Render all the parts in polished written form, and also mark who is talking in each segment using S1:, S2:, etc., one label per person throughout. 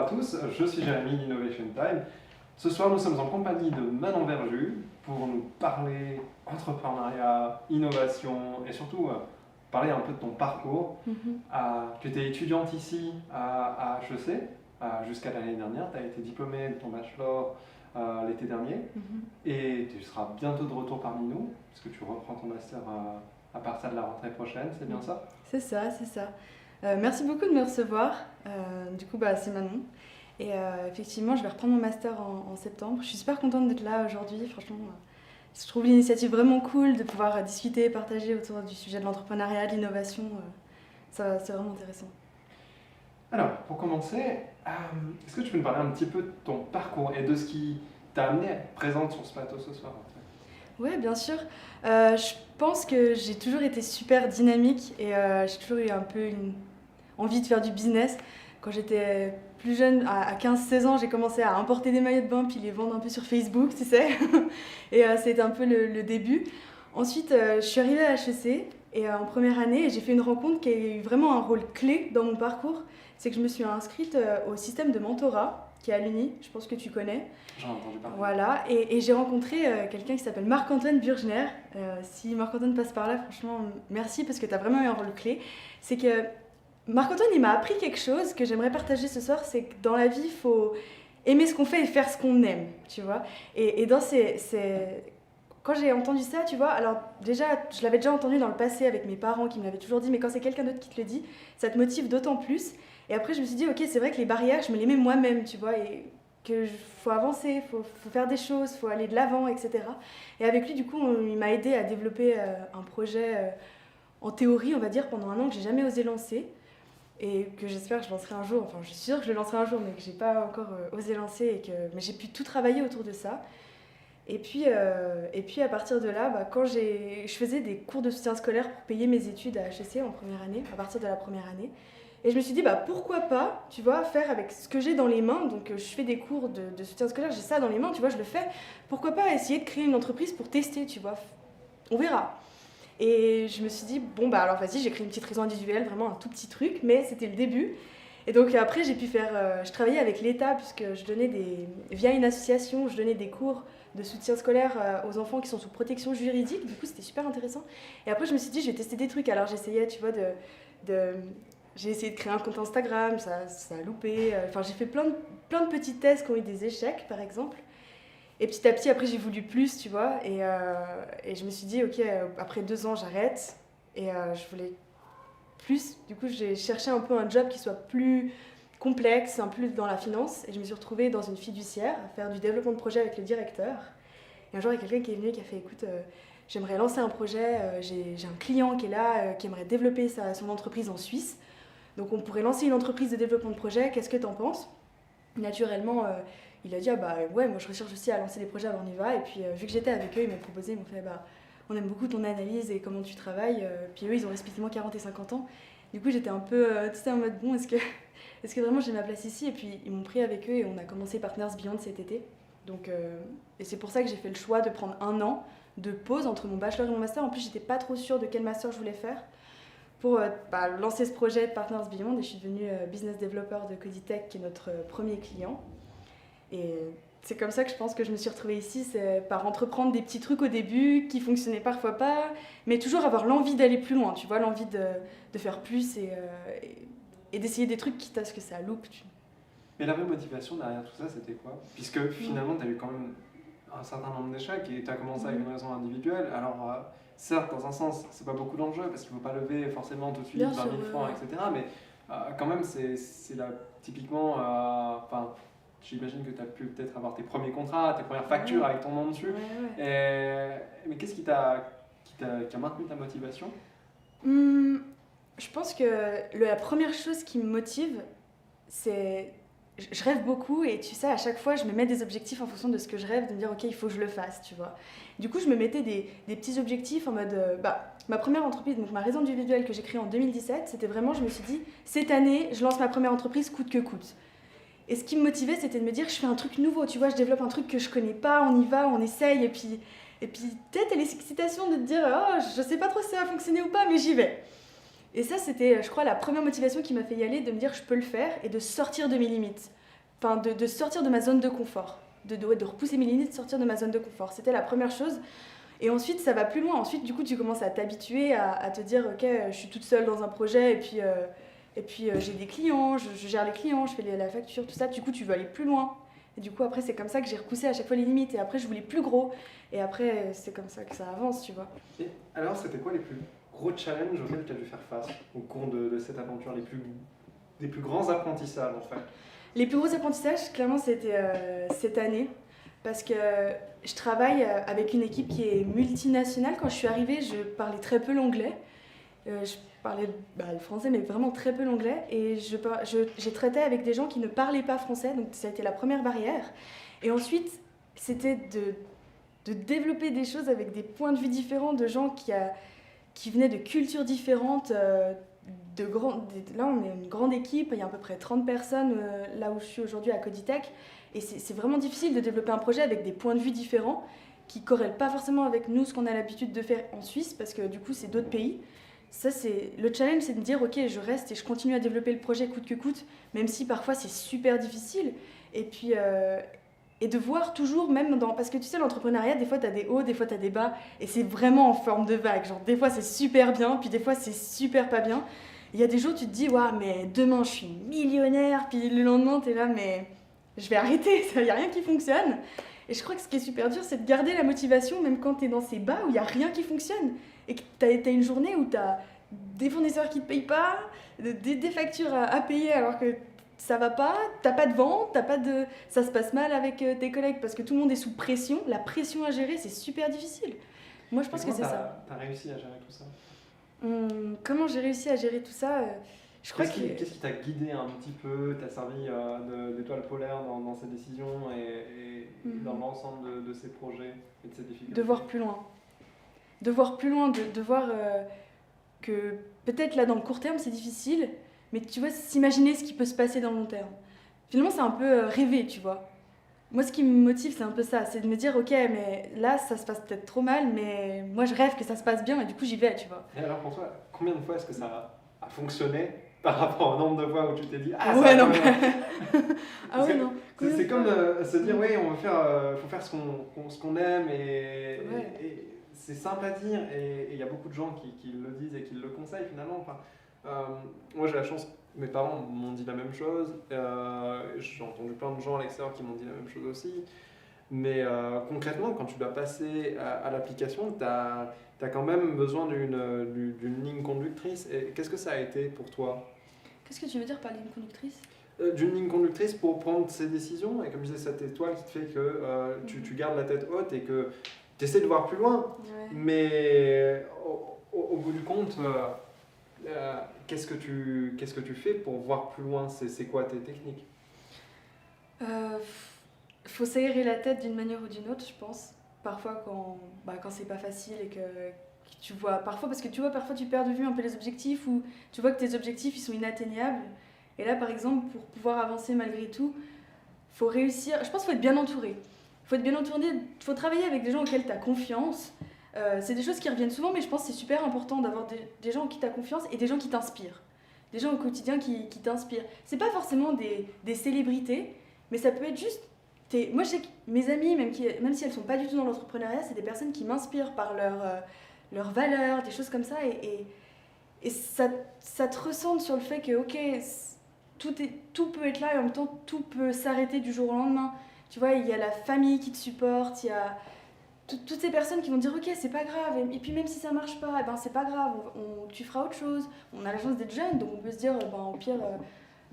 S1: à tous, je suis Jérémy d'Innovation Time. Ce soir, nous sommes en compagnie de Manon Verjus pour nous parler entrepreneuriat, innovation et surtout parler un peu de ton parcours. Tu étais étudiante ici à HEC jusqu'à l'année dernière, tu as été diplômée de ton bachelor l'été dernier et tu seras bientôt de retour parmi nous puisque tu reprends ton master à partir de la rentrée prochaine, c'est bien ça?
S2: C'est ça, c'est ça. Merci beaucoup de me recevoir. Du coup, c'est Manon. Et effectivement, je vais reprendre mon master en septembre. Je suis super contente d'être là aujourd'hui. Franchement, je trouve l'initiative vraiment cool de pouvoir discuter et partager autour du sujet de l'entrepreneuriat, de l'innovation. C'est vraiment intéressant.
S1: Alors, pour commencer, est-ce que tu peux nous parler un petit peu de ton parcours et de ce qui t'a amené à être présente sur ce plateau ce soir en fait?
S2: Oui, bien sûr. Je pense que j'ai toujours été super dynamique et j'ai toujours eu un peu envie de faire du business. Quand j'étais plus jeune, à 15-16 ans, j'ai commencé à importer des maillots de bain puis les vendre un peu sur Facebook, tu sais. Et c'était un peu le début. Ensuite, je suis arrivée à HEC et en première année, j'ai fait une rencontre qui a eu vraiment un rôle clé dans mon parcours. C'est que je me suis inscrite au système de mentorat qui est à l'Uni, je pense que tu connais.
S1: J'en ai entendu parler.
S2: Voilà, et j'ai rencontré quelqu'un qui s'appelle Marc-Antoine Burgener. Si Marc-Antoine passe par là, franchement, merci parce que tu as vraiment eu un rôle clé. C'est que Marc-Antoine, il m'a appris quelque chose que j'aimerais partager ce soir, c'est que dans la vie, il faut aimer ce qu'on fait et faire ce qu'on aime, tu vois. Et dans quand j'ai entendu ça, tu vois, alors déjà, je l'avais déjà entendu dans le passé avec mes parents qui me l'avaient toujours dit, mais quand c'est quelqu'un d'autre qui te le dit, ça te motive d'autant plus. Et après, je me suis dit, ok, c'est vrai que les barrières, je me les mets moi-même, tu vois, et qu'il faut avancer, faut faire des choses, faut aller de l'avant, etc. Et avec lui, du coup, il m'a aidé à développer un projet en théorie, on va dire, pendant un an que j'ai jamais osé lancer et que j'espère que je lancerai un jour. Enfin, je suis sûre que je le lancerai un jour, mais que j'ai pas encore osé lancer mais j'ai pu tout travailler autour de ça. Et puis à partir de là, quand je faisais des cours de soutien scolaire pour payer mes études à HEC en première année, à partir de la première année. Et je me suis dit, pourquoi pas, tu vois, faire avec ce que j'ai dans les mains. Donc, je fais des cours de soutien scolaire, j'ai ça dans les mains, tu vois, je le fais. Pourquoi pas essayer de créer une entreprise pour tester, tu vois. On verra. Et je me suis dit, alors vas-y, j'ai créé une petite raison individuelle, vraiment un tout petit truc, mais c'était le début. Et donc, après, j'ai pu je travaillais avec l'État, puisque via une association, je donnais des cours de soutien scolaire aux enfants qui sont sous protection juridique. Du coup, c'était super intéressant. Et après, je me suis dit, je vais tester des trucs. Alors, j'essayais, tu vois, j'ai essayé de créer un compte Instagram, ça a loupé. Enfin, j'ai fait plein de petits tests qui ont eu des échecs, par exemple. Et petit à petit, après, j'ai voulu plus, tu vois. Et je me suis dit, ok, après 2 ans, j'arrête. Et je voulais plus. Du coup, j'ai cherché un peu un job qui soit plus complexe, un peu dans la finance. Et je me suis retrouvée dans une fiduciaire à faire du développement de projet avec le directeur. Et un jour, il y a quelqu'un qui est venu et qui a fait, écoute, j'aimerais lancer un projet. J'ai un client qui est là, qui aimerait développer son entreprise en Suisse. Donc on pourrait lancer une entreprise de développement de projet, qu'est-ce que t'en penses? Naturellement, il a dit, ouais, moi je recherche aussi à lancer des projets, alors on y va. Et puis vu que j'étais avec eux, ils m'ont proposé, ils m'ont fait, on aime beaucoup ton analyse et comment tu travailles. Puis eux, ils ont respectivement 40 et 50 ans. Du coup, j'étais un peu, tu sais, en mode, bon, est-ce que vraiment j'ai ma place ici? Et puis ils m'ont pris avec eux et on a commencé Partners Beyond cet été. Donc, et c'est pour ça que j'ai fait le choix de prendre 1 an de pause entre mon bachelor et mon master. En plus, j'étais pas trop sûre de quel master je voulais faire pour lancer ce projet de Partners Beyond. Et je suis devenue business developer de Coditech, qui est notre premier client. Et c'est comme ça que je pense que je me suis retrouvée ici, c'est par entreprendre des petits trucs au début qui fonctionnaient parfois pas, mais toujours avoir l'envie d'aller plus loin, tu vois, l'envie de faire plus et d'essayer des trucs quitte à ce que ça loupe.
S1: Mais la vraie motivation derrière tout ça, c'était quoi? Puisque finalement, tu as eu quand même un certain nombre d'échecs et tu as commencé avec une raison individuelle. Alors, certes, dans un sens, c'est pas beaucoup d'enjeux parce qu'il ne faut pas lever forcément tout de suite 20 000 francs, etc. Mais quand même, c'est là, typiquement, j'imagine que tu as pu peut-être avoir tes premiers contrats, tes premières factures avec ton nom dessus. Mais qu'est-ce qui a maintenu ta motivation?
S2: Je pense que la première chose qui me motive, c'est... Je rêve beaucoup et tu sais, à chaque fois, je me mets des objectifs en fonction de ce que je rêve, de me dire, ok, il faut que je le fasse, tu vois. Du coup, je me mettais des petits objectifs en mode... ma première entreprise, donc ma raison individuelle que j'ai créée en 2017, c'était vraiment, je me suis dit, cette année, je lance ma première entreprise coûte que coûte. Et ce qui me motivait, c'était de me dire, je fais un truc nouveau, tu vois, je développe un truc que je connais pas, on y va, on essaye, et puis peut-être l'excitation de te dire, oh, je sais pas trop si ça va fonctionner ou pas, mais j'y vais. Et ça, c'était, je crois, la première motivation qui m'a fait y aller, de me dire, je peux le faire, et de sortir de mes limites. enfin, de sortir de ma zone de confort, de repousser mes limites, de sortir de ma zone de confort. C'était la première chose. Et ensuite, ça va plus loin. Ensuite, du coup, tu commences à t'habituer à te dire, ok, je suis toute seule dans un projet, et puis j'ai des clients, je gère les clients, je fais la facture, tout ça. Du coup, tu veux aller plus loin. Et du coup, après, c'est comme ça que j'ai repoussé à chaque fois les limites. Et après, je voulais plus gros. Et après, c'est comme ça que ça avance, tu vois.
S1: Et alors, c'était quoi les plus gros challenges auxquels tu as dû faire face au cours de cette aventure, les plus grands apprentissages en fait?
S2: Les plus gros apprentissages, clairement, c'était cette année. Parce que je travaille avec une équipe qui est multinationale. Quand je suis arrivée, je parlais très peu l'anglais. Je parlais le français, mais vraiment très peu l'anglais. Et j'ai traité avec des gens qui ne parlaient pas français. Donc ça a été la première barrière. Et ensuite, c'était de développer des choses avec des points de vue différents, de gens qui venaient de cultures différentes. Là, on est une grande équipe, il y a à peu près 30 personnes là où je suis aujourd'hui à Coditech. Et c'est vraiment difficile de développer un projet avec des points de vue différents qui ne corrèlent pas forcément avec nous, ce qu'on a l'habitude de faire en Suisse, parce que du coup, c'est d'autres pays. Ça, le challenge, c'est de dire, ok, je reste et je continue à développer le projet coûte que coûte, même si parfois c'est super difficile. Et puis, et de voir toujours, même parce que tu sais, l'entrepreneuriat, des fois, tu as des hauts, des fois, tu as des bas, et c'est vraiment en forme de vague. Genre, des fois, c'est super bien, puis des fois, c'est super pas bien. Il y a des jours, tu te dis, waouh, mais demain, je suis millionnaire, puis le lendemain, tu es là, mais je vais arrêter, il n'y a rien qui fonctionne. Et je crois que ce qui est super dur, c'est de garder la motivation, même quand tu es dans ces bas où il n'y a rien qui fonctionne. Et que tu as une journée où tu as des fournisseurs qui ne te payent pas, des factures à payer alors que ça va pas, t'as pas de vente, ça se passe mal avec tes collègues parce que tout le monde est sous pression. La pression à gérer, c'est super difficile. Moi, je pense que c'est ça.
S1: T'as réussi à gérer tout ça?
S2: Comment j'ai réussi à gérer tout ça je crois
S1: Qu'est-ce qui t'a guidé un petit peu, t'a servi d'étoile polaire dans ces décisions et dans l'ensemble de ces projets et de ces difficultés?
S2: De voir plus loin. De voir plus loin, de voir que peut-être là dans le court terme c'est difficile, mais tu vois, s'imaginer ce qui peut se passer dans le long terme. Finalement, c'est un peu rêver, tu vois. Moi, ce qui me motive, c'est un peu ça, c'est de me dire, ok, mais là, ça se passe peut-être trop mal, mais moi, je rêve que ça se passe bien, et du coup, j'y vais, tu vois.
S1: Et alors, pour toi, combien de fois est-ce que ça a fonctionné par rapport au nombre de fois où tu t'es dit, ah,
S2: ouais,
S1: ça
S2: non.
S1: Ah ouais,
S2: non.
S1: C'est comme se dire, oui, faut faire ce qu'on aime, et c'est simple à dire, et il y a beaucoup de gens qui le disent et qui le conseillent finalement. Enfin, moi, j'ai la chance. Mes parents m'ont dit la même chose, j'ai entendu plein de gens à l'extérieur qui m'ont dit la même chose aussi, mais concrètement, quand tu dois passer à l'application, tu as quand même besoin d'une ligne conductrice. Et qu'est-ce que ça a été pour toi?
S2: Qu'est-ce que tu veux dire par ligne conductrice?
S1: D'une ligne conductrice pour prendre ces décisions, et comme je disais, cette étoile qui te fait que tu gardes la tête haute et que tu essaies de voir plus loin, mais au bout du compte... qu'est-ce que tu fais pour voir plus loin? C'est quoi tes techniques?
S2: Faut s'aérer la tête d'une manière ou d'une autre, je pense. Parfois quand c'est pas facile et que tu vois, parfois parce que tu vois, parfois tu perds de vue un peu les objectifs ou tu vois que tes objectifs ils sont inatteignables. Et là, par exemple, pour pouvoir avancer malgré tout, faut réussir. Je pense qu'il faut être bien entouré. Faut être bien entouré, faut travailler avec des gens auxquels tu as confiance. C'est des choses qui reviennent souvent, mais je pense que c'est super important d'avoir des gens en qui tu as confiance et des gens qui t'inspirent. Des gens au quotidien qui t'inspirent. C'est pas forcément des célébrités, mais ça peut être juste... Moi, je sais que mes amies, même si elles sont pas du tout dans l'entrepreneuriat, c'est des personnes qui m'inspirent par leurs valeurs, des choses comme ça. Et ça te ressente sur le fait que, ok, tout peut être là et en même temps, tout peut s'arrêter du jour au lendemain. Tu vois, il y a la famille qui te supporte, il y a... toutes ces personnes qui vont dire ok c'est pas grave et puis même si ça marche pas eh ben c'est pas grave tu feras autre chose, on a la chance d'être jeune donc on peut se dire au pire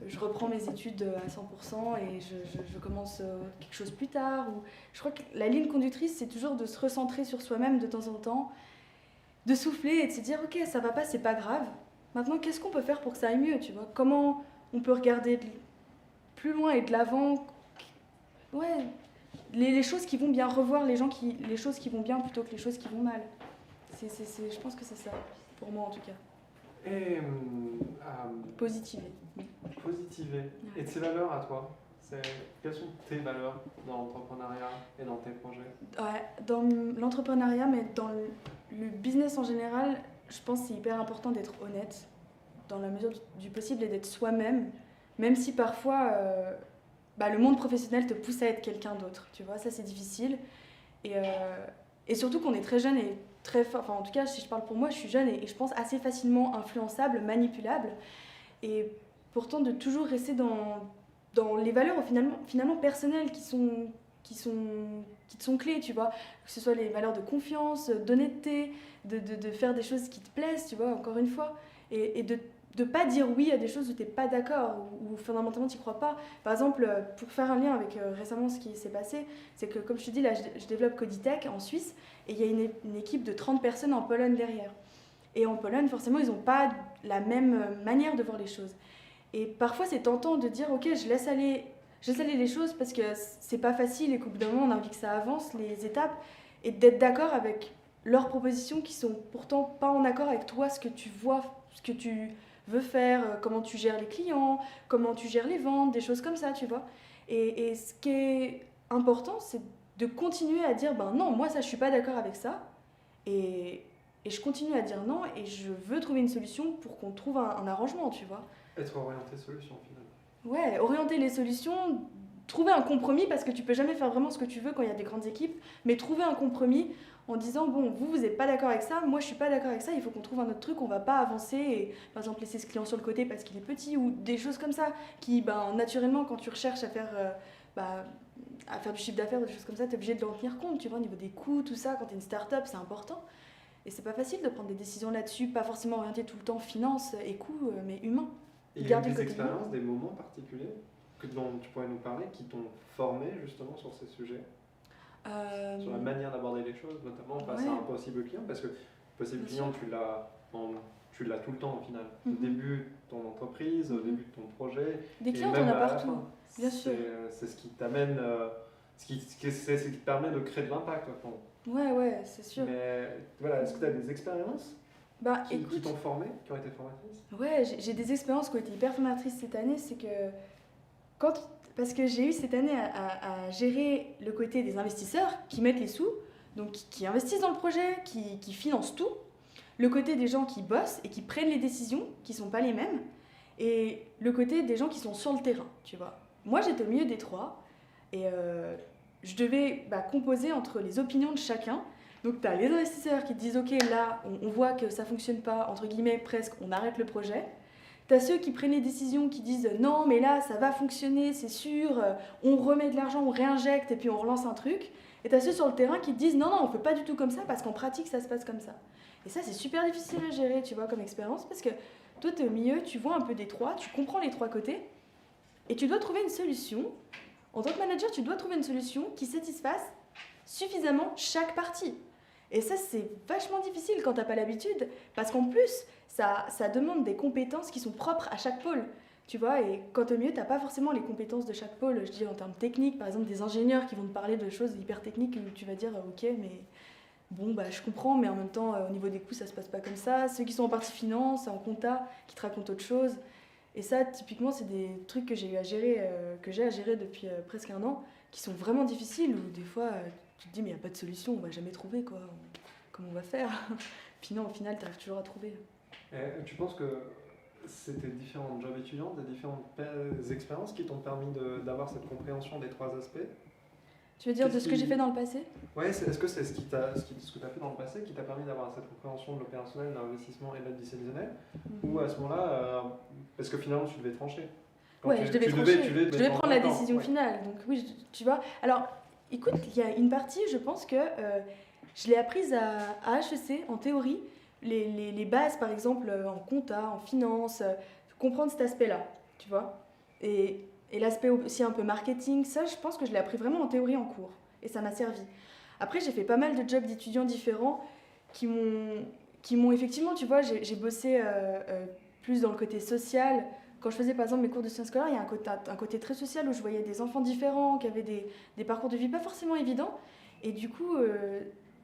S2: je reprends mes études à 100% et je commence quelque chose plus tard ou... Je crois que la ligne conductrice c'est toujours de se recentrer sur soi-même de temps en temps, de souffler et de se dire ok ça va pas, c'est pas grave, maintenant qu'est-ce qu'on peut faire pour que ça aille mieux, tu vois, comment on peut regarder plus loin et de l'avant, les choses qui vont bien, revoir les choses qui vont bien plutôt que les choses qui vont mal. Je pense que c'est ça, pour moi en tout cas.
S1: Et
S2: positiver.
S1: Positiver. Ouais. Et de ces valeurs à toi, quelles sont tes valeurs dans l'entrepreneuriat et dans tes projets?
S2: Ouais, dans l'entrepreneuriat, mais dans le business en général, je pense que c'est hyper important d'être honnête, dans la mesure du possible, et d'être soi-même, même si parfois... le monde professionnel te pousse à être quelqu'un d'autre, tu vois, ça c'est difficile. Et, euh, et surtout qu'on est très jeune et très fort, enfin en tout cas si je parle pour moi, je suis jeune et je pense assez facilement influençable, manipulable. Et pourtant de toujours rester dans les valeurs finalement personnelles qui te sont clés, tu vois. Que ce soit les valeurs de confiance, d'honnêteté, de faire des choses qui te plaisent, tu vois, encore une fois. Et de pas dire oui à des choses où tu n'es pas d'accord ou fondamentalement tu n'y crois pas. Par exemple, pour faire un lien avec récemment ce qui s'est passé, c'est que comme je te dis, là je développe Coditech en Suisse et il y a une équipe de 30 personnes en Pologne derrière. Et en Pologne, forcément, ils n'ont pas la même manière de voir les choses. Et parfois, c'est tentant de dire, ok, je laisse aller les choses parce que c'est pas facile et qu'au bout d'un moment, on a envie que ça avance, les étapes, et d'être d'accord avec leurs propositions qui sont pourtant pas en accord avec toi, ce que tu vois, ce que tu veux faire, comment tu gères les clients, comment tu gères les ventes, des choses comme ça, tu vois. Et ce qui est important, c'est de continuer à dire, ben non, moi ça, je suis pas d'accord avec ça. Et, et je continue à dire non et je veux trouver une solution pour qu'on trouve un arrangement, tu vois.
S1: Être orienté solution, finalement.
S2: Ouais, orienter les solutions, trouver un compromis parce que tu peux jamais faire vraiment ce que tu veux quand il y a des grandes équipes, mais trouver un compromis en disant bon, vous n'êtes pas d'accord avec ça, moi je suis pas d'accord avec ça, il faut qu'on trouve un autre truc, on va pas avancer et par exemple laisser ce client sur le côté parce qu'il est petit ou des choses comme ça qui naturellement quand tu recherches bah, à faire du chiffre d'affaires ou des choses comme ça, tu es obligé de en tenir compte, tu vois, au niveau des coûts, tout ça, quand tu es une start-up, c'est important. Et c'est pas facile de prendre des décisions là-dessus, pas forcément orientées tout le temps finance et coûts, mais humain.
S1: Et il y a eu des expériences, des moments particuliers dont tu pourrais nous parler qui t'ont formé justement sur ces sujets, sur la manière d'aborder les choses, notamment face à un possible client, parce que possible client, tu l'as tout le temps au final. Au début de ton entreprise, au début de ton projet.
S2: Des clients, t'en as partout, bien sûr.
S1: C'est ce qui t'amène, c'est ce qui te permet de créer de l'impact au fond.
S2: Ouais, c'est sûr.
S1: Mais voilà, est-ce que tu as des expériences qui t'ont formé, qui ont été formatrices?
S2: Ouais, j'ai des expériences qui ont été hyper formatrices cette année. C'est que parce que j'ai eu cette année à gérer le côté des investisseurs qui mettent les sous, donc qui investissent dans le projet, qui financent tout, le côté des gens qui bossent et qui prennent les décisions, qui sont pas les mêmes, et le côté des gens qui sont sur le terrain, tu vois. Moi, j'étais au milieu des trois, et je devais composer entre les opinions de chacun. Donc tu as les investisseurs qui te disent ok, là on voit que ça fonctionne pas, entre guillemets presque, on arrête le projet. Tu as ceux qui prennent les décisions qui disent non mais là ça va fonctionner, c'est sûr, on remet de l'argent, on réinjecte et puis on relance un truc. Et tu as ceux sur le terrain qui te disent non on fait pas du tout comme ça parce qu'en pratique ça se passe comme ça. Et ça c'est super difficile à gérer, tu vois, comme expérience, parce que toi tu es au milieu, tu vois un peu des trois, tu comprends les trois côtés et tu dois trouver une solution. En tant que manager, tu dois trouver une solution qui satisfasse suffisamment chaque partie. Et ça, c'est vachement difficile quand t'as pas l'habitude, parce qu'en plus, ça demande des compétences qui sont propres à chaque pôle. Tu vois, et quand t'es au milieu, t'as pas forcément les compétences de chaque pôle. Je dis en termes techniques, par exemple, des ingénieurs qui vont te parler de choses hyper techniques où tu vas dire ok, mais bon, je comprends, mais en même temps, au niveau des coûts, ça se passe pas comme ça. Ceux qui sont en partie finance, en compta, qui te racontent autre chose. Et ça, typiquement, c'est des trucs que j'ai à gérer depuis presque un an, qui sont vraiment difficiles, où des fois, tu te dis, mais il n'y a pas de solution, on va jamais trouver, quoi. Comment on va faire? Puis non, au final, tu arrives toujours à trouver.
S1: Et tu penses que c'était différents jobs étudiants, des différentes expériences qui t'ont permis d'avoir cette compréhension des trois aspects?
S2: Tu veux dire de ce que j'ai fait dans le passé?
S1: Ouais, est-ce que c'est ce que tu as fait dans le passé qui t'a permis d'avoir cette compréhension de l'opérationnel, de l'investissement et de l'additionnel? Ou à ce moment-là, parce que finalement tu devais trancher.
S2: Je devais prendre la décision finale. Donc oui, tu vois. Alors, écoute, il y a une partie, je pense que je l'ai apprise à HEC en théorie. Les bases, par exemple, en compta, en finance, comprendre cet aspect-là, tu vois. Et l'aspect aussi un peu marketing, ça, je pense que je l'ai appris vraiment en théorie en cours. Et ça m'a servi. Après, j'ai fait pas mal de jobs d'étudiants différents qui m'ont effectivement, tu vois, j'ai bossé plus dans le côté social. Quand je faisais par exemple mes cours de sciences scolaires, il y a un côté très social où je voyais des enfants différents, qui avaient des parcours de vie pas forcément évidents. Et du coup,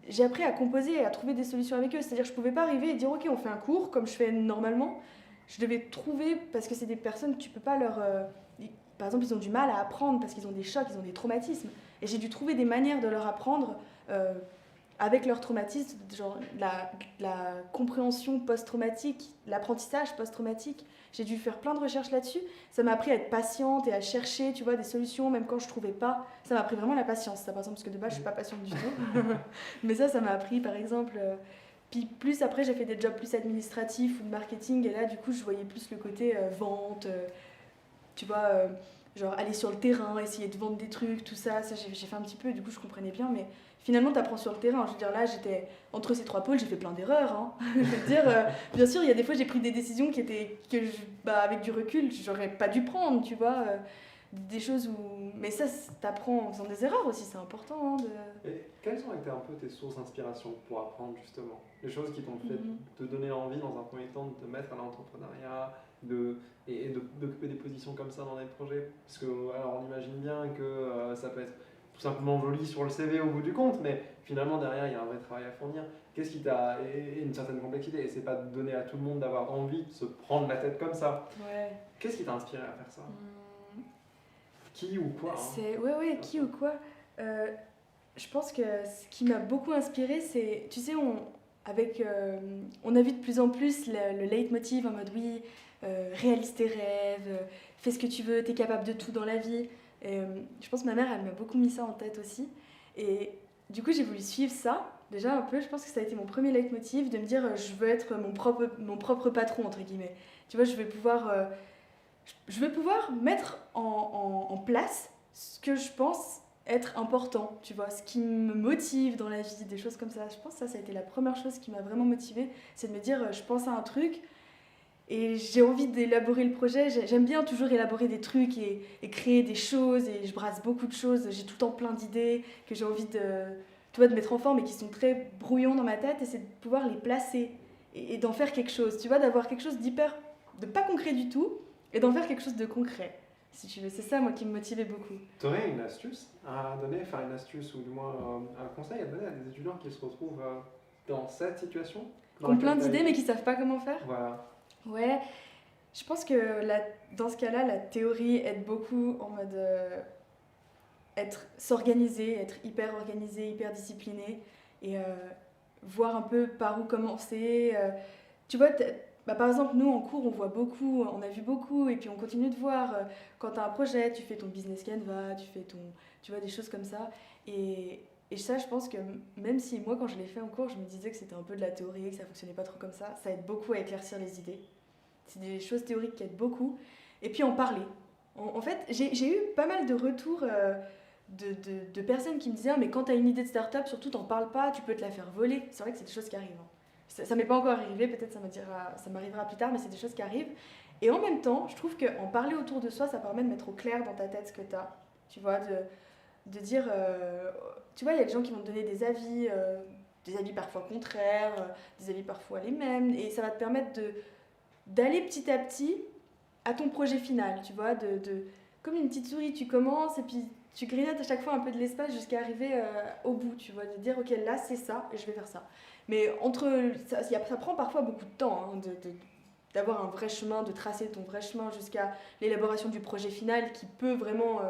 S2: j'ai appris à composer et à trouver des solutions avec eux. C'est-à-dire que je pouvais pas arriver et dire ok, on fait un cours comme je fais normalement. Je devais trouver, parce que c'est des personnes, tu peux pas leur... par exemple, ils ont du mal à apprendre parce qu'ils ont des chocs, ils ont des traumatismes. Et j'ai dû trouver des manières de leur apprendre avec leur traumatisme, genre la compréhension post-traumatique, l'apprentissage post-traumatique. J'ai dû faire plein de recherches là-dessus. Ça m'a appris à être patiente et à chercher, tu vois, des solutions, même quand je trouvais pas. Ça m'a appris vraiment la patience, ça, par exemple, parce que de base, je suis pas patiente du tout. Mais ça m'a appris, par exemple. Puis plus après, j'ai fait des jobs plus administratifs ou de marketing, et là, du coup, je voyais plus le côté vente, tu vois, genre aller sur le terrain, essayer de vendre des trucs, tout ça. Ça, j'ai fait un petit peu, et du coup, je comprenais bien, mais finalement, tu apprends sur le terrain. Je veux dire, là, j'étais entre ces trois pôles, j'ai fait plein d'erreurs. Hein. Je veux dire, bien sûr, il y a des fois, j'ai pris des décisions avec du recul, j'aurais pas dû prendre, tu vois. Des choses où. Mais ça, t'apprends en faisant des erreurs aussi, c'est important. Hein,
S1: Et quelles ont été un peu tes sources d'inspiration pour apprendre justement? Les choses qui t'ont fait te donner envie dans un premier temps de te mettre à l'entrepreneuriat et d'occuper des positions comme ça dans des projets? Parce que, alors, on imagine bien que ça peut être tout simplement joli sur le CV au bout du compte, mais finalement derrière il y a un vrai travail à fournir. Qu'est-ce qui t'a. Et une certaine complexité, et c'est pas de donner à tout le monde d'avoir envie de se prendre la tête comme ça.
S2: Ouais.
S1: Qu'est-ce qui t'a inspiré à faire ça? Qui ou quoi hein?
S2: Ouais, qui ou quoi. Je pense que ce qui m'a beaucoup inspiré, c'est, tu sais, on a vu de plus en plus le leitmotiv en mode oui, réalise tes rêves, fais ce que tu veux, t'es capable de tout dans la vie. Je pense que ma mère, elle m'a beaucoup mis ça en tête aussi. Et du coup, j'ai voulu suivre ça. Déjà un peu, je pense que ça a été mon premier leitmotiv, de me dire je veux être mon propre patron, entre guillemets. Tu vois, je vais pouvoir mettre en place ce que je pense être important, tu vois, ce qui me motive dans la vie, des choses comme ça. Je pense que ça a été la première chose qui m'a vraiment motivée, c'est de me dire, je pense à un truc et j'ai envie d'élaborer le projet. J'aime bien toujours élaborer des trucs et créer des choses, et je brasse beaucoup de choses. J'ai tout le temps plein d'idées que j'ai envie de mettre en forme et qui sont très brouillons dans ma tête, et c'est de pouvoir les placer et d'en faire quelque chose, tu vois, d'avoir quelque chose de pas concret du tout, et d'en faire quelque chose de concret, si tu veux. C'est ça, moi, qui me motivait beaucoup.
S1: Tu aurais une astuce à donner, enfin une astuce ou du moins un conseil à donner à des étudiants qui se retrouvent dans cette situation?
S2: Qui ont plein d'idées mais qui savent pas comment faire?
S1: Voilà.
S2: Ouais, je pense que dans ce cas-là, la théorie aide beaucoup en mode s'organiser, être hyper organisé, hyper discipliné, et voir un peu par où commencer. Tu vois, par exemple, nous en cours, on a vu beaucoup, et puis on continue de voir. Quand tu as un projet, tu fais ton business canvas, tu vois, des choses comme ça. Et ça, je pense que même si moi, quand je l'ai fait en cours, je me disais que c'était un peu de la théorie, que ça fonctionnait pas trop comme ça aide beaucoup à éclaircir les idées. C'est des choses théoriques qui aident beaucoup. Et puis en parler. En fait, j'ai eu pas mal de retours de personnes qui me disaient mais quand tu as une idée de start-up, surtout t'en parles pas, tu peux te la faire voler. C'est vrai que c'est des choses qui arrivent. Hein. Ça m'est pas encore arrivé, peut-être ça m'arrivera plus tard, mais c'est des choses qui arrivent. Et en même temps, je trouve qu'en parler autour de soi, ça permet de mettre au clair dans ta tête ce que tu as. Tu vois, de dire. Tu vois, il y a des gens qui vont te donner des avis parfois contraires, des avis parfois les mêmes, et ça va te permettre d'aller petit à petit à ton projet final, tu vois, comme une petite souris, tu commences et puis tu grignotes à chaque fois un peu de l'espace jusqu'à arriver au bout, tu vois, de dire ok, là c'est ça et je vais faire ça. Mais ça prend parfois beaucoup de temps hein, d'avoir un vrai chemin, de tracer ton vrai chemin jusqu'à l'élaboration du projet final qui peut vraiment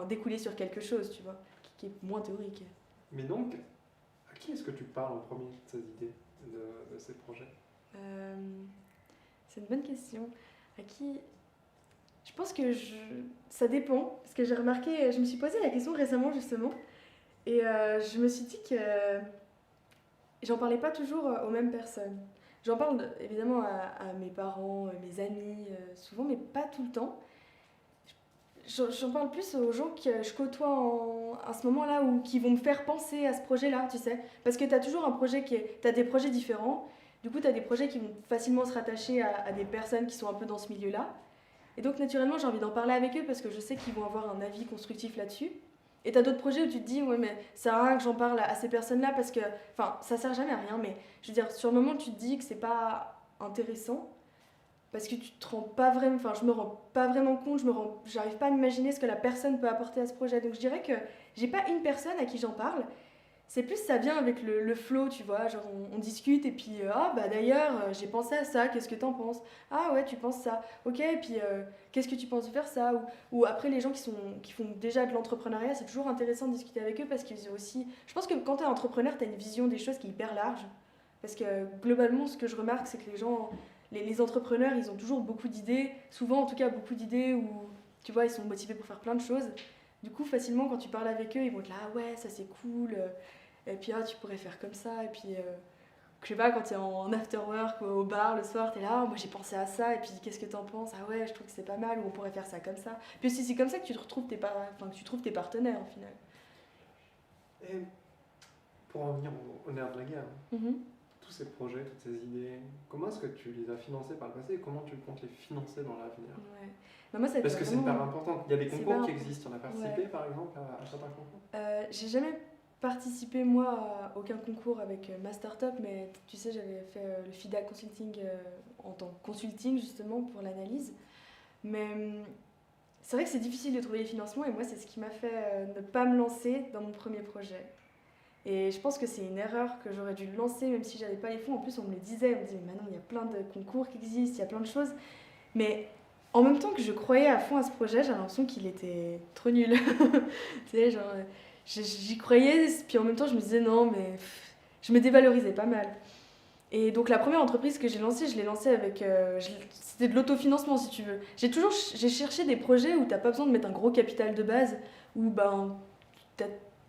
S2: découler sur quelque chose, tu vois, qui est moins théorique.
S1: Mais donc, à qui est-ce que tu parles en premier de ces idées, de ces projets?
S2: C'est une bonne question. À qui? Je pense que ça dépend, parce que j'ai remarqué, je me suis posé la question récemment justement, et je me suis dit que j'en parlais pas toujours aux mêmes personnes. J'en parle évidemment à mes parents, mes amis, souvent, mais pas tout le temps. J'en parle plus aux gens que je côtoie à ce moment-là, ou qui vont me faire penser à ce projet-là, tu sais. Parce que t'as toujours un projet t'as des projets différents, du coup t'as des projets qui vont facilement se rattacher à des personnes qui sont un peu dans ce milieu-là. Et donc naturellement j'ai envie d'en parler avec eux parce que je sais qu'ils vont avoir un avis constructif là-dessus. Et t'as d'autres projets où tu te dis ouais mais ça sert à rien que j'en parle à ces personnes-là parce que, enfin ça sert jamais à rien, mais je veux dire sur le moment tu te dis que c'est pas intéressant parce que tu te rends pas vraiment, enfin je me rends pas vraiment compte, j'arrive pas à m'imaginer ce que la personne peut apporter à ce projet. Donc je dirais que j'ai pas une personne à qui j'en parle, c'est plus ça vient avec le flow, tu vois, genre on discute et puis ah bah d'ailleurs j'ai pensé à ça, qu'est-ce que t'en penses? Ah ouais tu penses ça, ok et puis qu'est-ce que tu penses de faire ça? Ou après les gens qui font déjà de l'entrepreneuriat, c'est toujours intéressant de discuter avec eux parce qu'ils ont aussi, je pense que quand t'es entrepreneur t'as une vision des choses qui est hyper large parce que globalement ce que je remarque c'est que les gens, les entrepreneurs ils ont toujours beaucoup d'idées, souvent en tout cas beaucoup d'idées où tu vois ils sont motivés pour faire plein de choses. Du coup, facilement, quand tu parles avec eux, ils vont te dire ah ouais, ça c'est cool. Et puis, ah, tu pourrais faire comme ça. Et puis, je sais pas, quand t'es en after work ou au bar le soir, t'es là, ah, moi j'ai pensé à ça. Et puis, qu'est-ce que t'en penses? Ah ouais, je trouve que c'est pas mal. Ou on pourrait faire ça comme ça. Puis aussi, c'est comme ça que tu te retrouves que tu trouves tes partenaires au final.
S1: Et pour en venir au nerf de la guerre, tous ces projets, toutes ces idées, comment est-ce que tu les as financés par le passé et comment tu comptes les financer dans l'avenir?
S2: Ouais. Bah, moi, ça
S1: Parce que c'est
S2: vraiment...
S1: hyper important. Il y a des
S2: c'est
S1: concours
S2: hyper
S1: qui
S2: important.
S1: existent. On a participé
S2: Ouais.
S1: par exemple à certains concours?
S2: J'ai jamais participé moi à aucun concours avec ma startup, mais tu sais, j'avais fait le FIDA Consulting en tant que consulting justement pour l'analyse. Mais c'est vrai que c'est difficile de trouver les financements et moi, c'est ce qui m'a fait ne pas me lancer dans mon premier projet. Et je pense que c'est une erreur que j'aurais dû lancer même si j'avais pas les fonds. En plus, on me le disait, on me disait, mais Manon, il y a plein de concours qui existent, il y a plein de choses. Mais en même temps que je croyais à fond à ce projet, j'avais l'impression qu'il était trop nul. Tu sais, genre, j'y croyais, puis en même temps, je me disais non, mais je me dévalorisais pas mal. Et donc, la première entreprise que j'ai lancée, je l'ai lancée avec. C'était de l'autofinancement, si tu veux. J'ai cherché des projets où t'as pas besoin de mettre un gros capital de base, où ben,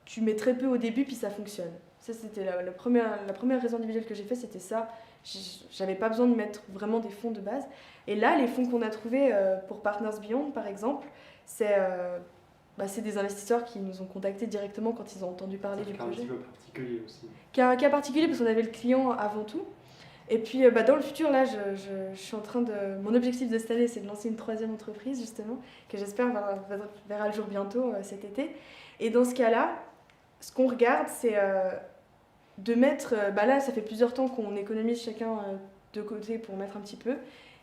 S2: tu mets très peu au début, puis ça fonctionne. Ça, c'était la première raison individuelle que j'ai fait, c'était ça. J'avais pas besoin de mettre vraiment des fonds de base. Et là, les fonds qu'on a trouvés pour Partners Beyond, par exemple, c'est des investisseurs qui nous ont contactés directement quand ils ont entendu parler du
S1: C'est un
S2: projet.
S1: petit peu particulier aussi.
S2: Qui est un cas particulier parce qu'on avait le client avant tout. Et puis dans le futur, là, je suis en train de... Mon objectif de cette année, c'est de lancer une troisième entreprise, justement, que j'espère verra le jour bientôt cet été. Et dans ce cas-là, ce qu'on regarde, c'est de mettre... là, ça fait plusieurs temps qu'on économise chacun de côté pour mettre un petit peu.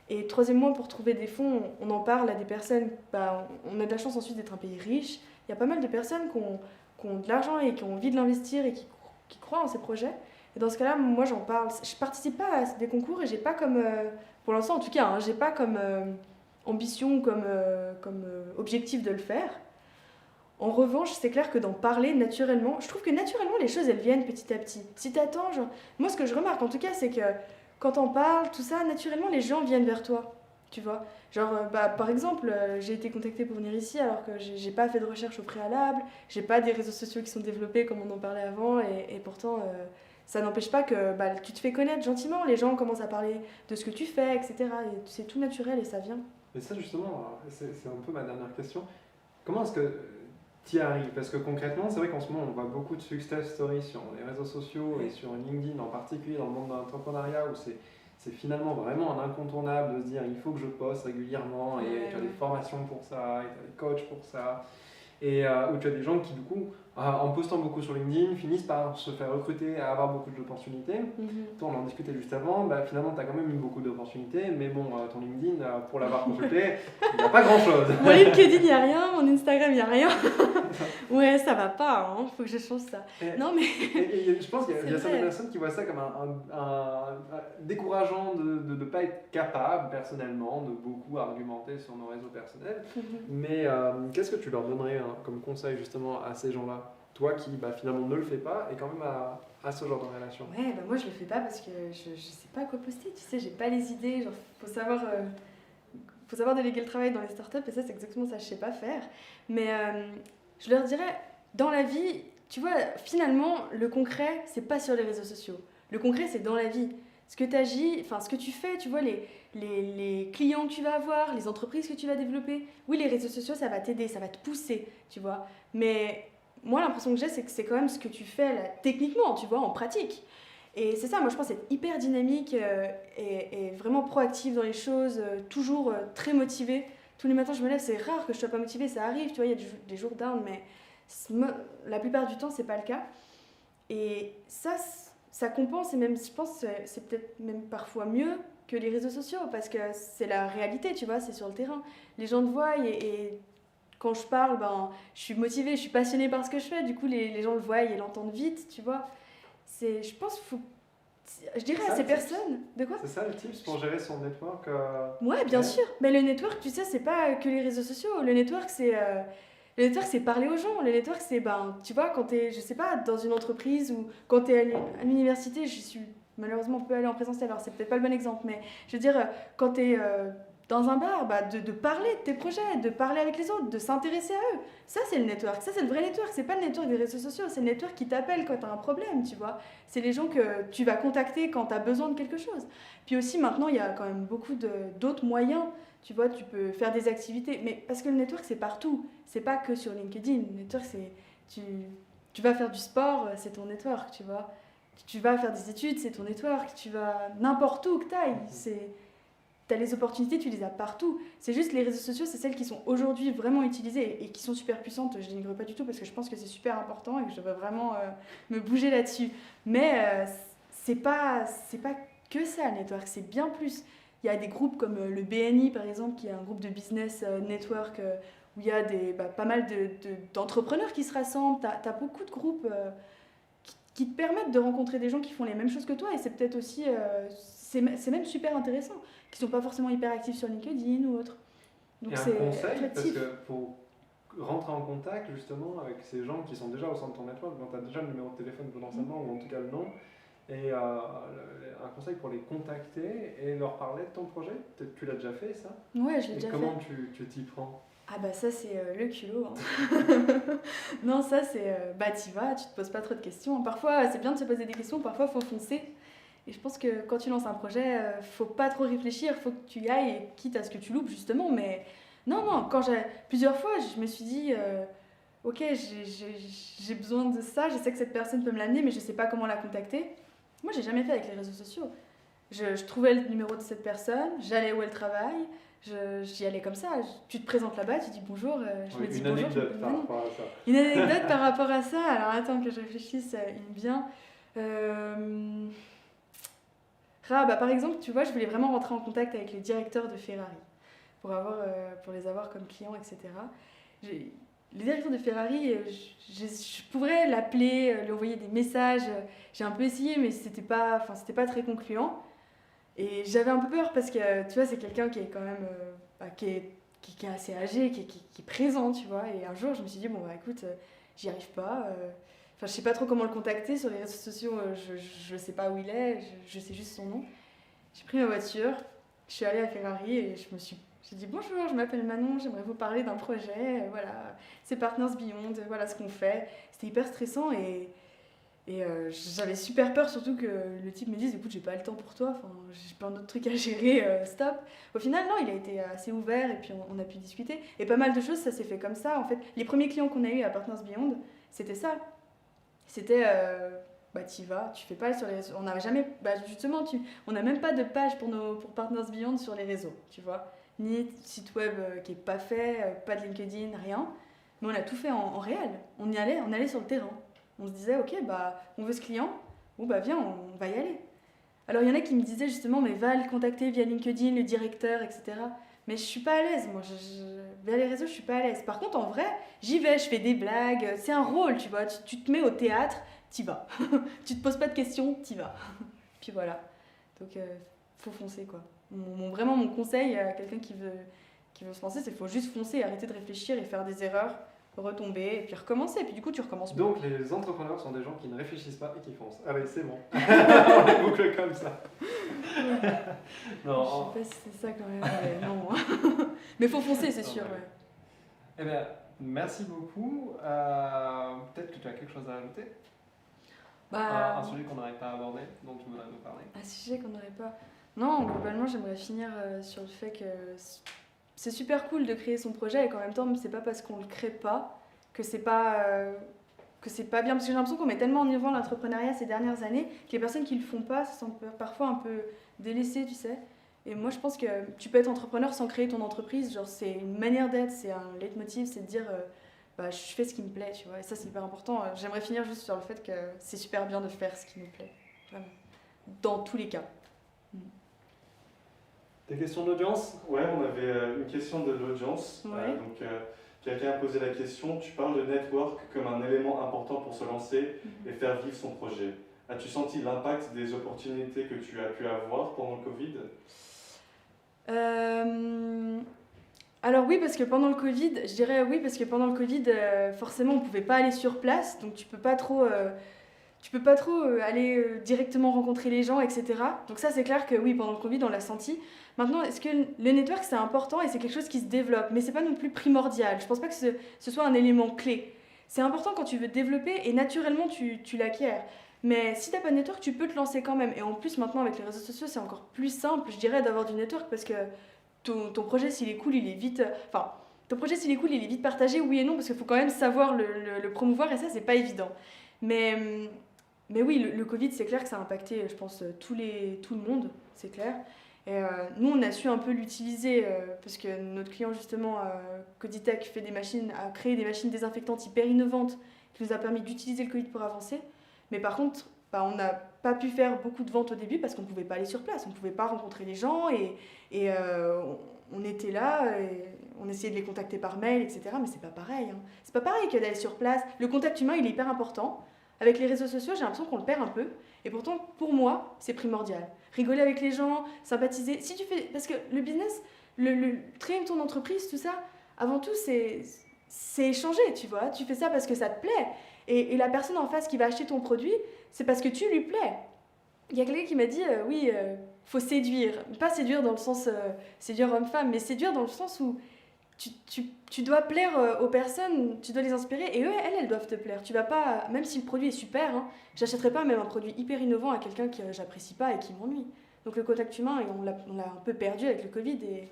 S2: Et troisièmement, pour trouver des fonds, on en parle à des personnes... on a de la chance ensuite d'être un pays riche. Il y a pas mal de personnes qui ont de l'argent et qui ont envie de l'investir et qui croient en ces projets. Et dans ce cas-là, moi j'en parle. Je participe pas à des concours et j'ai pas comme... pour l'instant en tout cas, j'ai pas comme ambition ou comme objectif de le faire. En revanche, c'est clair que d'en parler naturellement, je trouve que naturellement les choses elles viennent petit à petit. Si t'attends, genre... Moi ce que je remarque en tout cas, c'est que quand on parle, tout ça, naturellement les gens viennent vers toi. Tu vois, genre, par exemple, j'ai été contactée pour venir ici alors que j'ai pas fait de recherche au préalable, j'ai pas des réseaux sociaux qui sont développés comme on en parlait avant, et pourtant, ça n'empêche pas que tu te fais connaître gentiment, les gens commencent à parler de ce que tu fais, etc. Et c'est tout naturel et ça vient.
S1: Mais ça justement, c'est un peu ma dernière question. Comment est-ce que tu y arrives? Parce que concrètement, c'est vrai qu'en ce moment, on voit beaucoup de success stories sur les réseaux sociaux et sur LinkedIn en particulier dans le monde de l'entrepreneuriat où c'est finalement vraiment un incontournable de se dire il faut que je poste régulièrement et tu as des formations pour ça, et tu as des coachs pour ça. Et où tu as des gens qui, du coup, en postant beaucoup sur LinkedIn, finissent par se faire recruter, à avoir beaucoup d'opportunités. Toi, on en discutait juste avant, finalement, tu as quand même eu beaucoup d'opportunités, mais bon, ton LinkedIn, pour l'avoir consulté, il n'y a pas grand-chose.
S2: Mon LinkedIn, il n'y a rien, mon Instagram, il n'y a rien. Ouais, ça va pas, hein, faut que je change ça. Non, mais...
S1: je pense qu'il y a certaines personnes qui voient ça comme un décourageant de ne pas être capable, personnellement, de beaucoup argumenter sur nos réseaux personnels. Mais qu'est-ce que tu leur donnerais comme conseil, justement, à ces gens-là? Toi qui, finalement, ne le fais pas et quand même à ce genre de relation.
S2: Ouais, moi, je le fais pas parce que je sais pas quoi poster, tu sais, j'ai pas les idées, genre, faut savoir déléguer le travail dans les startups, et ça, c'est exactement ça, je sais pas faire. Mais je leur dirais, dans la vie, tu vois, finalement, le concret, c'est pas sur les réseaux sociaux. Le concret, c'est dans la vie. Ce que ce que tu fais, tu vois, les clients que tu vas avoir, les entreprises que tu vas développer. Oui, les réseaux sociaux, ça va t'aider, ça va te pousser, tu vois. Mais moi, l'impression que j'ai, c'est que c'est quand même ce que tu fais là, techniquement, tu vois, en pratique. Et c'est ça, moi je pense être hyper dynamique et vraiment proactive dans les choses, toujours très motivée. Tous les matins je me lève, c'est rare que je sois pas motivée, ça arrive, tu vois, il y a des jours down, mais la plupart du temps c'est pas le cas. Et ça compense, et même je pense c'est peut-être même parfois mieux que les réseaux sociaux, parce que c'est la réalité, tu vois, c'est sur le terrain. Les gens te voient et quand je parle, ben, je suis motivée, je suis passionnée par ce que je fais. Du coup, les gens le voient et l'entendent vite, tu vois. Je pense qu'il faut. Je dirais à ces personnes. De quoi?
S1: C'est ça le tips pour gérer son network
S2: Ouais, bien
S1: ouais.
S2: sûr. Mais le network, tu sais, c'est pas que les réseaux sociaux. Le network, c'est parler aux gens. Le network, c'est, ben, tu vois, quand t'es, je sais pas, dans une entreprise ou quand t'es à l'université, je suis malheureusement peu allée en présentiel, alors c'est peut-être pas le bon exemple, mais je veux dire, quand t'es dans un bar, bah, de parler de tes projets, de parler avec les autres, de s'intéresser à eux. Ça, c'est le network. Ça, c'est le vrai network. C'est pas le network des réseaux sociaux. C'est le network qui t'appelle quand t'as un problème, tu vois. C'est les gens que tu vas contacter quand t'as besoin de quelque chose. Puis aussi, maintenant, il y a quand même beaucoup d'autres moyens. Tu vois, tu peux faire des activités. Mais parce que le network, c'est partout. C'est pas que sur LinkedIn. Le network, c'est. Tu vas faire du sport, c'est ton network, tu vois. Tu vas faire des études, c'est ton network. Tu vas n'importe où que t'ailles. T'as les opportunités, tu les as partout. C'est juste les réseaux sociaux, c'est celles qui sont aujourd'hui vraiment utilisées et qui sont super puissantes. Je ne dénigre pas du tout parce que je pense que c'est super important et que je devrais vraiment me bouger là-dessus. Mais c'est pas que ça, le network, c'est bien plus. Il y a des groupes comme le BNI, par exemple, qui est un groupe de business network où il y a pas mal d'entrepreneurs qui se rassemblent. T'as beaucoup de groupes qui te permettent de rencontrer des gens qui font les mêmes choses que toi et c'est peut-être aussi c'est même super intéressant qui sont pas forcément hyper actifs sur LinkedIn ou autre, donc
S1: Et un
S2: c'est
S1: conseil, parce
S2: attractif.
S1: que pour rentrer en contact justement avec ces gens qui sont déjà au sein de ton network, dont tu as déjà le numéro de téléphone potentiellement, ou en tout cas le nom, et un conseil pour les contacter et leur parler de ton projet. Peut-être que tu l'as déjà fait ça.
S2: Ouais, je l'ai
S1: Et
S2: déjà
S1: comment
S2: fait.
S1: tu t'y prends?
S2: Ah bah ça c'est le culot, hein. Non, ça c'est bah t'y vas, tu te poses pas trop de questions. Parfois c'est bien de se poser des questions, parfois faut foncer. Et je pense que quand tu lances un projet, faut pas trop réfléchir, faut que tu y ailles, et quitte à ce que tu loupes justement. Mais non, non, plusieurs fois, je me suis dit, ok, j'ai besoin de ça, je sais que cette personne peut me l'amener, mais je sais pas comment la contacter. Moi, j'ai jamais fait avec les réseaux sociaux. Je trouvais le numéro de cette personne, j'allais où elle travaille, j'y allais comme ça. Tu te présentes là-bas, tu dis bonjour, je
S1: Oui,
S2: me dis
S1: une
S2: bonjour, je
S1: anecdote
S2: m'appelle
S1: par
S2: Manon.
S1: rapport à ça.
S2: Une anecdote par rapport à ça, alors attends que je réfléchisse, il me vient. Euh, bah, par exemple, tu vois, je voulais vraiment rentrer en contact avec les directeurs de Ferrari pour les avoir comme clients, etc. Les directeurs de Ferrari, je pourrais l'appeler, lui envoyer des messages. J'ai un peu essayé, mais c'était pas très concluant. Et j'avais un peu peur parce que, tu vois, c'est quelqu'un qui est quand même, qui est assez âgé, qui est présent, tu vois. Et un jour, je me suis dit, bon, bah écoute, j'y arrive pas. Enfin, je sais pas trop comment le contacter sur les réseaux sociaux, je sais pas où il est, je sais juste son nom. J'ai pris ma voiture, je suis allée à Ferrari et j'ai dit bonjour, je m'appelle Manon, j'aimerais vous parler d'un projet, voilà, c'est Partners Beyond, voilà ce qu'on fait. C'était hyper stressant et j'avais super peur, surtout que le type me dise écoute, j'ai pas le temps pour toi, enfin, j'ai plein d'autres trucs à gérer, stop. Au final, non, il a été assez ouvert et puis on a pu discuter. Et pas mal de choses, ça s'est fait comme ça. En fait, les premiers clients qu'on a eu à Partners Beyond, c'était ça. C'était bah t'y vas, tu fais pas sur les réseaux. On n'a jamais, bah justement, on n'a même pas de page pour Partners Beyond sur les réseaux, tu vois. Ni de site web qui est pas fait, pas de LinkedIn, rien. Mais on a tout fait en réel. On allait sur le terrain. On se disait, ok, bah on veut ce client, ou bah viens, on va y aller. Alors il y en a qui me disaient justement, mais va le contacter via LinkedIn, le directeur, etc. Mais je suis pas à l'aise, moi. Via les réseaux, je suis pas à l'aise. Par contre, en vrai, j'y vais, je fais des blagues. C'est un rôle, tu vois. Tu te mets au théâtre, t'y vas. Tu te poses pas de questions, t'y vas. Puis voilà. Donc, faut foncer, quoi. Vraiment, mon conseil à quelqu'un qui veut se lancer, c'est qu'il faut juste foncer, arrêter de réfléchir et faire des erreurs, retomber, et puis recommencer. Et puis du coup, tu recommences plus.
S1: Donc les entrepreneurs sont des gens qui ne réfléchissent pas et qui foncent. Allez, c'est bon. On les boucle comme ça.
S2: Non, je sais pas si c'est ça quand même, mais non. Mais faut foncer, c'est sûr, ouais.
S1: Eh bien, merci beaucoup. Peut-être que tu as quelque chose à ajouter? Un sujet qu'on n'aurait pas abordé, dont tu voudrais nous parler?
S2: Un sujet qu'on n'aurait pas... Non, globalement, j'aimerais finir sur le fait que c'est super cool de créer son projet et qu'en même temps, c'est pas parce qu'on le crée pas que c'est pas... que c'est pas bien, parce que j'ai l'impression qu'on met tellement en avant l'entrepreneuriat ces dernières années que les personnes qui le font pas se sentent parfois un peu délaissées, tu sais. Et moi, je pense que tu peux être entrepreneur sans créer ton entreprise. Genre, c'est une manière d'être, c'est un leitmotiv, c'est de dire bah, je fais ce qui me plaît, tu vois. Et ça, c'est hyper important. J'aimerais finir juste sur le fait que c'est super bien de faire ce qui nous plaît. Vraiment. Dans tous les cas.
S1: Des questions d'audience?
S3: Ouais, on avait une question de l'audience.
S2: Ouais.
S3: Donc, Quelqu'un a posé la question, tu parles de network comme un élément important pour se lancer et faire vivre son projet. As-tu senti l'impact des opportunités que tu as pu avoir pendant le Covid?
S2: Alors oui, parce que pendant le Covid, je dirais oui, parce que pendant le Covid, forcément, on pouvait pas aller sur place, donc tu peux pas trop aller directement rencontrer les gens, etc. Donc ça, c'est clair que oui, pendant le Covid, on l'a senti. Maintenant, est-ce que le network, c'est important et c'est quelque chose qui se développe, mais c'est pas non plus primordial. Je pense pas que ce soit un élément clé. C'est important quand tu veux te développer et naturellement, tu l'acquiers. Mais si t'as pas de network, tu peux te lancer quand même. Et en plus, maintenant, avec les réseaux sociaux, c'est encore plus simple, je dirais, d'avoir du network parce que ton projet, s'il est cool, il est vite. Enfin, ton projet, s'il est cool, il est vite partagé, oui et non, parce qu'il faut quand même savoir le promouvoir et ça, c'est pas évident. Mais, mais oui, le Covid, c'est clair que ça a impacté, je pense, tout le monde, c'est clair. Et nous, on a su un peu l'utiliser parce que notre client, justement, Coditech, a créé des machines désinfectantes hyper innovantes qui nous a permis d'utiliser le Covid pour avancer. Mais par contre, bah, on n'a pas pu faire beaucoup de ventes au début parce qu'on ne pouvait pas aller sur place, on ne pouvait pas rencontrer les gens et on était là et on essayait de les contacter par mail, etc. Mais c'est pas pareil. Hein. C'est pas pareil que d'aller sur place. Le contact humain, il est hyper important. Avec les réseaux sociaux, j'ai l'impression qu'on le perd un peu. Et pourtant, pour moi, c'est primordial. Rigoler avec les gens, sympathiser. Si tu fais, parce que le business, créer ton entreprise, tout ça, avant tout, c'est échanger, tu vois. Tu fais ça parce que ça te plaît. Et la personne en face qui va acheter ton produit, c'est parce que tu lui plais. Il y a quelqu'un qui m'a dit, oui, faut séduire. Pas séduire dans le sens séduire homme-femme, mais séduire dans le sens où tu dois plaire aux personnes, tu dois les inspirer, et elles doivent te plaire. Tu vas pas, même si le produit est super, hein, j'achèterai pas même un produit hyper innovant à quelqu'un que j'apprécie pas et qui m'ennuie. Donc le contact humain, on l'a un peu perdu avec le Covid, et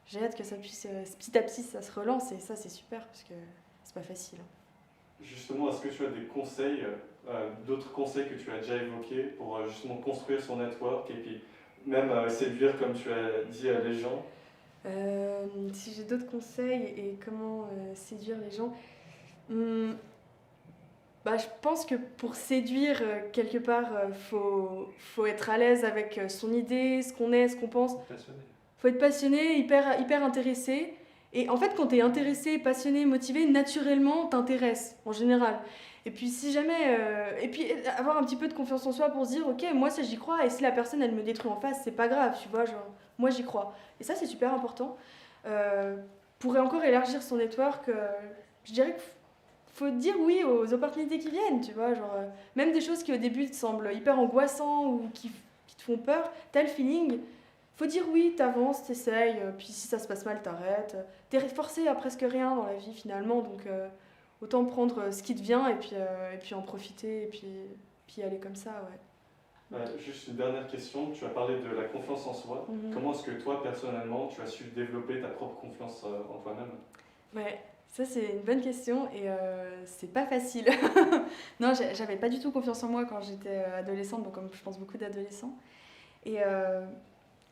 S2: j'ai hâte que ça puisse, petit à petit, ça se relance, et ça c'est super, parce que c'est pas facile.
S3: Justement, est-ce que tu as des conseils, d'autres conseils que tu as déjà évoqués pour justement construire son network et puis même séduire, comme tu as dit, les gens?
S2: Si j'ai d'autres conseils et comment séduire les gens, bah, je pense que pour séduire, quelque part, faut être à l'aise avec son idée, ce qu'on est, ce qu'on pense.
S1: Passionné.
S2: Faut être passionné, hyper intéressé. Et en fait, quand t'es intéressé, passionné, motivé, naturellement, t'intéresses, en général. Et puis, si jamais. Et puis, avoir un petit peu de confiance en soi pour se dire, ok, moi, ça, j'y crois. Et si la personne, elle me détruit en face, c'est pas grave, tu vois, genre, moi, j'y crois. Et ça, c'est super important. Pour encore élargir son network, je dirais qu'il faut dire oui aux opportunités qui viennent, tu vois, genre, même des choses qui au début te semblent hyper angoissantes ou qui te font peur, t'as le feeling. Faut dire oui, t'avances, t'essayes, puis si ça se passe mal, t'arrêtes. T'es forcé à presque rien dans la vie finalement, donc autant prendre ce qui te vient et puis en profiter et puis aller comme ça, ouais.
S3: Juste une dernière question, tu as parlé de la confiance en soi. Comment est-ce que toi, personnellement, tu as su développer ta propre confiance en toi-même?
S2: Ouais, ça c'est une bonne question et c'est pas facile. Non, j'avais pas du tout confiance en moi quand j'étais adolescente, donc comme je pense beaucoup d'adolescents. Et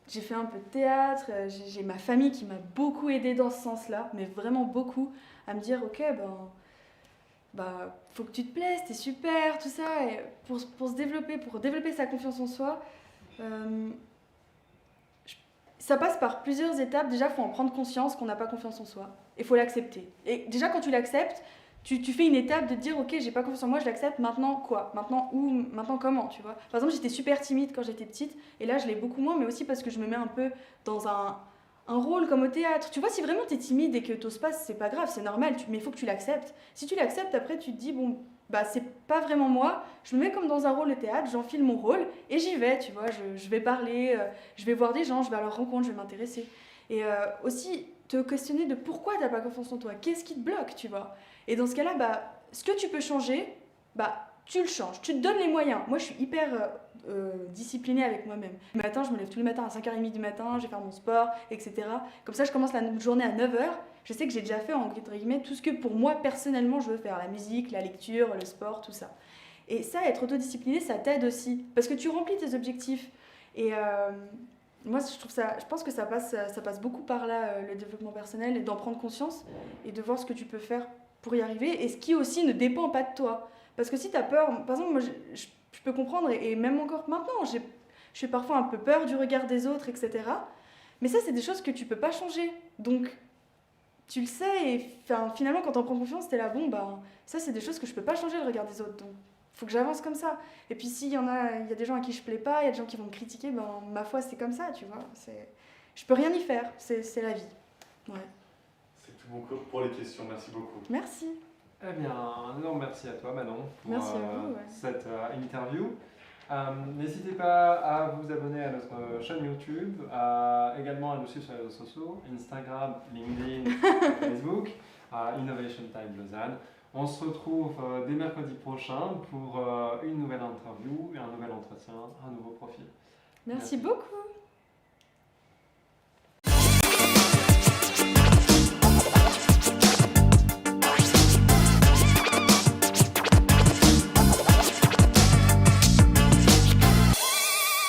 S2: j'ai fait un peu de théâtre, j'ai ma famille qui m'a beaucoup aidée dans ce sens-là, mais vraiment beaucoup, à me dire, ok, faut que tu te plaises, t'es super, tout ça, et pour se développer, pour développer sa confiance en soi, ça passe par plusieurs étapes. Déjà, il faut en prendre conscience qu'on n'a pas confiance en soi, et il faut l'accepter. Et déjà, quand tu l'acceptes, tu fais une étape de te dire, ok, j'ai pas confiance en moi, je l'accepte, maintenant quoi? Maintenant où? Maintenant comment, tu vois? Par exemple, j'étais super timide quand j'étais petite, et là, je l'ai beaucoup moins, mais aussi parce que je me mets un peu dans un rôle comme au théâtre. Tu vois, si vraiment t'es timide et que t'oses pas, c'est pas grave, c'est normal, mais il faut que tu l'acceptes. Si tu l'acceptes, après, tu te dis, bon, bah, c'est pas vraiment moi, je me mets comme dans un rôle de théâtre, j'enfile mon rôle, et j'y vais, tu vois, je vais parler, je vais voir des gens, je vais à leur rencontre, je vais m'intéresser. Et aussi, te questionner de pourquoi t'as pas confiance en toi, qu'est-ce qui te bloque, tu vois? Et dans ce cas-là, bah, ce que tu peux changer, bah, tu le changes, tu te donnes les moyens. Moi, je suis hyper disciplinée avec moi-même. Le matin, je me lève tous les matins à 5h30 du matin, je vais faire mon sport, etc. Comme ça, je commence la journée à 9h. Je sais que j'ai déjà fait, entre guillemets, tout ce que pour moi, personnellement, je veux faire. La musique, la lecture, le sport, tout ça. Et ça, être autodiscipliné, ça t'aide aussi. Parce que tu remplis tes objectifs. Et moi, je pense que ça passe beaucoup par là, le développement personnel, et d'en prendre conscience et de voir ce que tu peux faire pour y arriver, et ce qui aussi ne dépend pas de toi. Parce que si tu as peur, par exemple, moi je peux comprendre, et même encore maintenant, je fais parfois un peu peur du regard des autres, etc. Mais ça, c'est des choses que tu peux pas changer. Donc, tu le sais et finalement quand t'en prends confiance, t'es là, bon, ben, ça c'est des choses que je peux pas changer le regard des autres, donc faut que j'avance comme ça. Et puis s'il y en a, il y a des gens à qui je plais pas, il y a des gens qui vont me critiquer, ben, ma foi c'est comme ça, tu vois. Je peux rien y faire, c'est la vie. Ouais.
S3: C'est tout bon pour les questions, merci beaucoup.
S2: Merci.
S1: Eh bien, un énorme merci à toi Manon pour
S2: Merci à vous, ouais.
S1: cette interview. N'hésitez pas à vous abonner à notre chaîne YouTube, également à nous suivre sur les réseaux sociaux, Instagram, LinkedIn, Facebook, Innovation Time Lausanne. On se retrouve dès mercredi prochain pour une nouvelle interview, un nouvel entretien, un nouveau profil.
S2: Merci beaucoup.